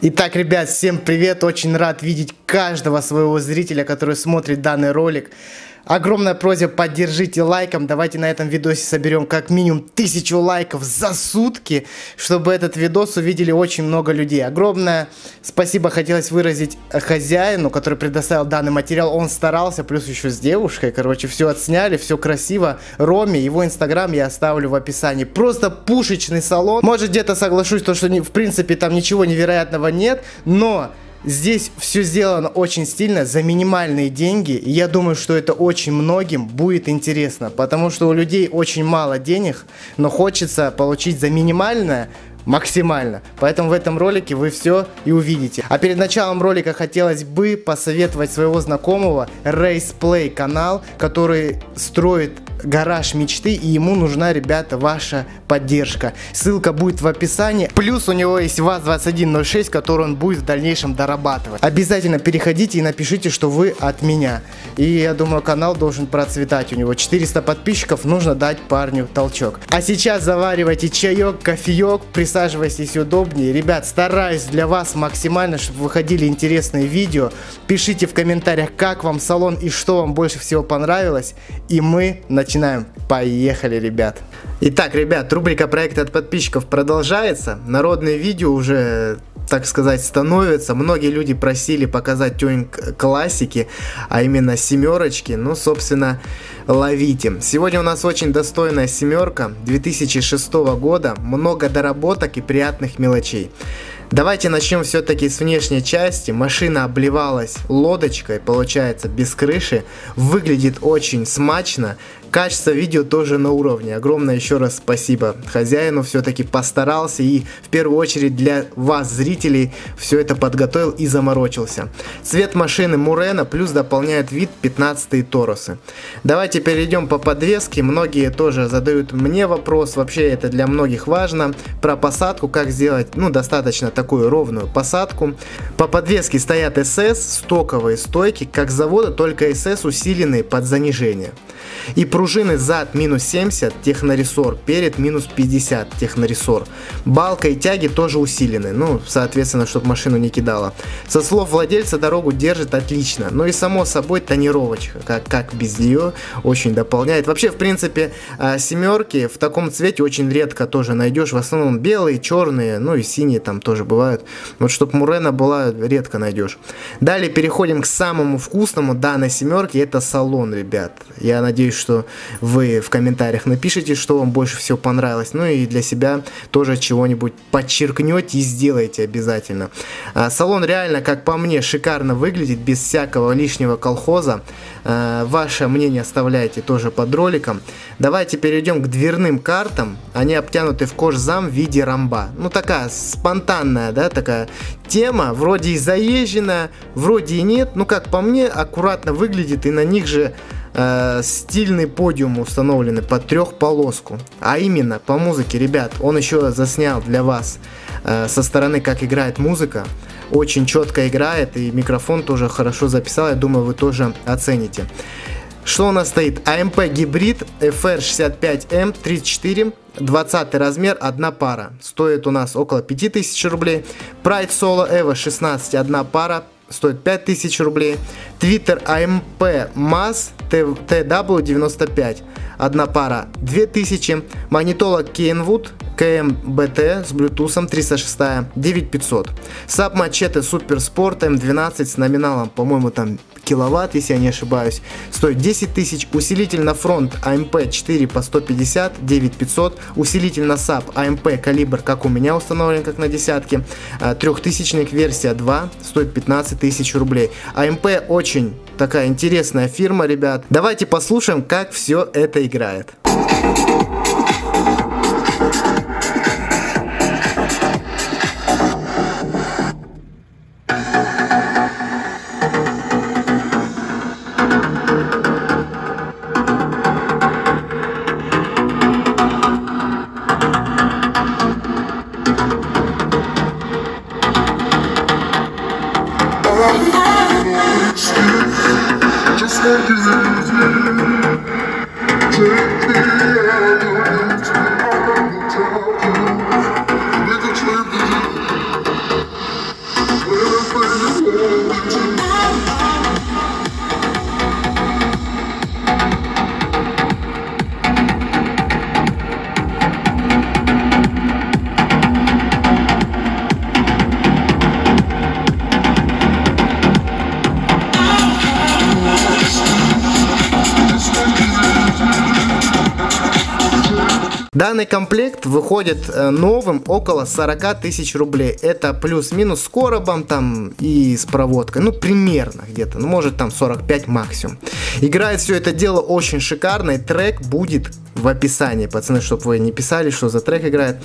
Итак, ребят, всем привет! Очень рад видеть каждого своего зрителя, который смотрит данный ролик. Огромная просьба, поддержите лайком. Давайте на этом видосе соберем как минимум 1000 лайков за сутки, чтобы этот видос увидели очень много людей. Огромное спасибо хотелось выразить хозяину, который предоставил данный материал. Он старался, плюс еще с девушкой. Короче, все отсняли, все красиво. Роме, его инстаграм я оставлю в описании. Просто пушечный салон. Может, где-то соглашусь, то, что в принципе там ничего невероятного нет, но здесь все сделано очень стильно, за минимальные деньги. И я думаю, что это очень многим будет интересно, потому что у людей очень мало денег, но хочется получить за минимальное максимально. Поэтому в этом ролике вы все и увидите. А перед началом ролика хотелось бы посоветовать своего знакомого Raceplay канал, который строит гараж мечты, и ему нужна, ребята, ваша поддержка. Ссылка будет в описании. Плюс у него есть ВАЗ-2106, который он будет в дальнейшем дорабатывать. Обязательно переходите и напишите, что вы от меня. И я думаю, канал должен процветать. У него 400 подписчиков, нужно дать парню толчок. А сейчас заваривайте чаек, кофеек, присаживайтесь удобнее. Ребят, стараюсь для вас максимально, чтобы выходили интересные видео. Пишите в комментариях, как вам салон и что вам больше всего понравилось. И мы начинаем. Поехали, ребят. Итак, ребят, рубрика проекта от подписчиков продолжается. Народные видео уже, так сказать, становятся. Многие люди просили показать тюнинг классики, а именно семерочки. Ну, собственно, ловите. Сегодня у нас очень достойная семерка 2006 года. Много доработок и приятных мелочей. Давайте начнем все-таки с внешней части. Машина обливалась лодочкой, получается, без крыши. Выглядит очень смачно. Качество видео тоже на уровне. Огромное еще раз спасибо хозяину. Все-таки постарался и в первую очередь для вас, зрителей, все это подготовил и заморочился. Цвет машины Мурена, плюс дополняет вид 15-е Торусы. Давайте перейдем по подвеске. Многие тоже задают мне вопрос. Вообще это для многих важно. Про посадку, как сделать, ну, достаточно такую ровную посадку. По подвеске стоят СС, стоковые стойки, как с завода, только СС усиленные под занижение. И пружины зад минус 70, техноресор, перед минус 50, техноресор. Балка и тяги тоже усилены, ну, соответственно, чтобы машину не кидало. Со слов владельца, дорогу держит отлично. Ну и само собой тонировочка, как без нее, очень дополняет. Вообще, в принципе, семерки в таком цвете очень редко тоже найдешь. В основном белые, черные, ну и синие там тоже бывают. Вот чтобы Мурена была, редко найдешь. Далее переходим к самому вкусному данной семерки. Это салон, ребят. Я надеюсь, что вы в комментариях напишите, что вам больше всего понравилось. Ну и для себя тоже чего-нибудь подчеркнете и сделайте обязательно. Салон реально, как по мне, шикарно выглядит, без всякого лишнего колхоза. Ваше мнение оставляйте тоже под роликом. Давайте перейдем к дверным картам. Они обтянуты в кожзам в виде ромба. Ну такая спонтанная, да, такая тема. Вроде и заезженная, вроде и нет. Ну как по мне, аккуратно выглядит, и на них же стильный подиум установлены под трехполоску. А именно по музыке, ребят, он еще заснял для вас со стороны, как играет музыка. Очень четко играет, и микрофон тоже хорошо записал. Я думаю, вы тоже оцените. Что у нас стоит? AMP HYBRID FR65M34, 20 размер, одна пара. Стоит у нас около 5000 рублей. Pride Solo Evo 16, одна пара. Стоит 5000 рублей. Твиттер AMP MAS TW95, одна пара, 2000. Магнитола kmm-bt с Bluetooth 306, 9500. Саб+Торусы Супер Спорт М12 с номиналом, по-моему, там киловатт, если я не ошибаюсь, стоит 10 тысяч. Усилитель на фронт AMP 4 по 150, 9500. Усилитель на Саб AMP калибр, как у меня установлен, как на десятке, 3000 версия 2, стоит 15 тысяч рублей. AMP очень такая интересная фирма, ребят. Давайте послушаем, как все это играет. Данный комплект выходит новым около 40 тысяч рублей. Это плюс-минус с коробом там и с проводкой. Ну, примерно где-то. Ну, может там 45 максимум. Играет все это дело очень шикарно. И трек будет в описании, пацаны, чтобы вы не писали, что за трек играет.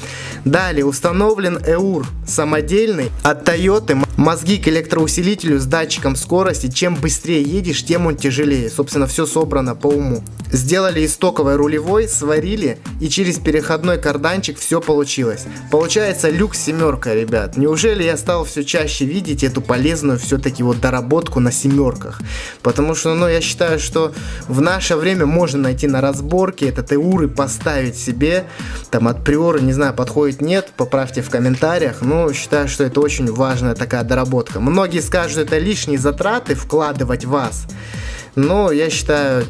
Далее установлен EUR самодельный от Toyota. Мозги к электроусилителю с датчиком скорости. Чем быстрее едешь, тем он тяжелее. Собственно, все собрано по уму. Сделали из стоковой рулевой, сварили, и через переходной карданчик все получилось. Получается люкс семерка, ребят. Неужели я стал все чаще видеть эту полезную все-таки вот доработку на семерках? Потому что, ну, я считаю, что в наше время можно найти на разборке этот EUR и поставить себе. Там от приора, не знаю, подходит, нет, поправьте в комментариях. Но считаю, что это очень важная такая доработка. Многие скажут, это лишние затраты вкладывать в вас. Но я считаю,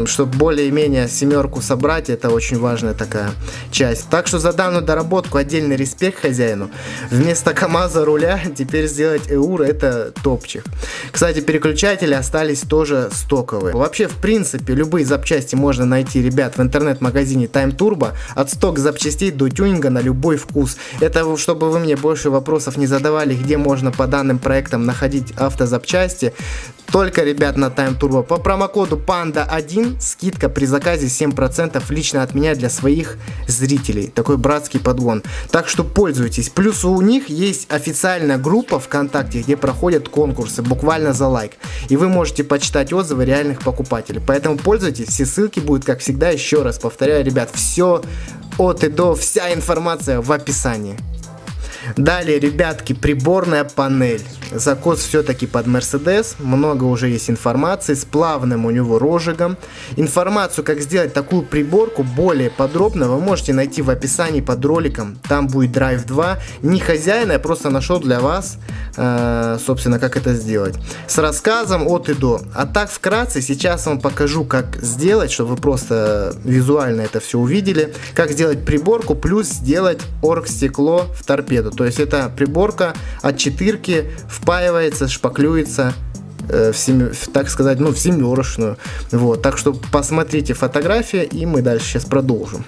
чтобы более-менее семерку собрать, это очень важная такая часть. Так что за данную доработку отдельный респект хозяину. Вместо КамАЗа руля теперь сделать EUR — это топчик. Кстати, переключатели остались тоже стоковые. Вообще, в принципе, любые запчасти можно найти, ребят, в интернет-магазине Time Turbo. От сток запчастей до тюнинга на любой вкус. Это чтобы вы мне больше вопросов не задавали, где можно по данным проектам находить автозапчасти. Только, ребят, на Time Turbo. По промокоду PANDA1 скидка при заказе 7% лично от меня для своих зрителей. Такой братский подгон. Так что пользуйтесь. Плюс у них есть официальная группа ВКонтакте, где проходят конкурсы буквально за лайк. И вы можете почитать отзывы реальных покупателей. Поэтому пользуйтесь. Все ссылки будут, как всегда, еще раз повторяю, ребят, все от и до, вся информация в описании. Далее, ребятки, приборная панель. Закос все-таки под Mercedes. Много уже есть информации. С плавным у него розжигом. Информацию, как сделать такую приборку более подробно, вы можете найти в описании под роликом. Там будет Drive 2. Не хозяина, я просто нашел для вас, собственно, как это сделать. С рассказом от и до. А так, вкратце, сейчас вам покажу, как сделать, чтобы вы просто визуально это все увидели. Как сделать приборку, плюс сделать оргстекло в торпеду. То есть это приборка от четырки впаивается, шпаклюется так сказать, ну, в семерочную. Вот, так что посмотрите фотографии, и мы дальше сейчас продолжим.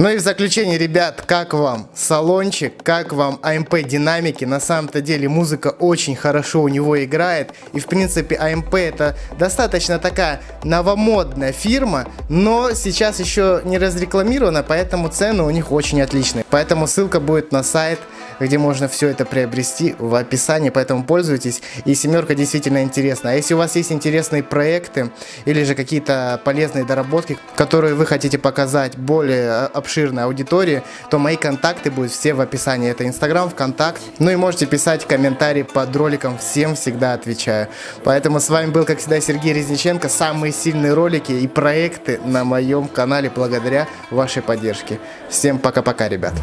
Ну и в заключение, ребят, как вам салончик, как вам AMP динамики? На самом-то деле музыка очень хорошо у него играет. И в принципе AMP это достаточно такая новомодная фирма, но сейчас еще не разрекламирована, поэтому цены у них очень отличные. Поэтому ссылка будет на сайт, где можно все это приобрести, в описании, поэтому пользуйтесь. И семерка действительно интересна. А если у вас есть интересные проекты или же какие-то полезные доработки, которые вы хотите показать более обширной аудитории, то мои контакты будут все в описании. Это Инстаграм, ВКонтакт. Ну и можете писать комментарии под роликом, всем всегда отвечаю. Поэтому с вами был, как всегда, Сергей Резниченко. Самые сильные ролики и проекты на моем канале благодаря вашей поддержке. Всем пока-пока, ребят.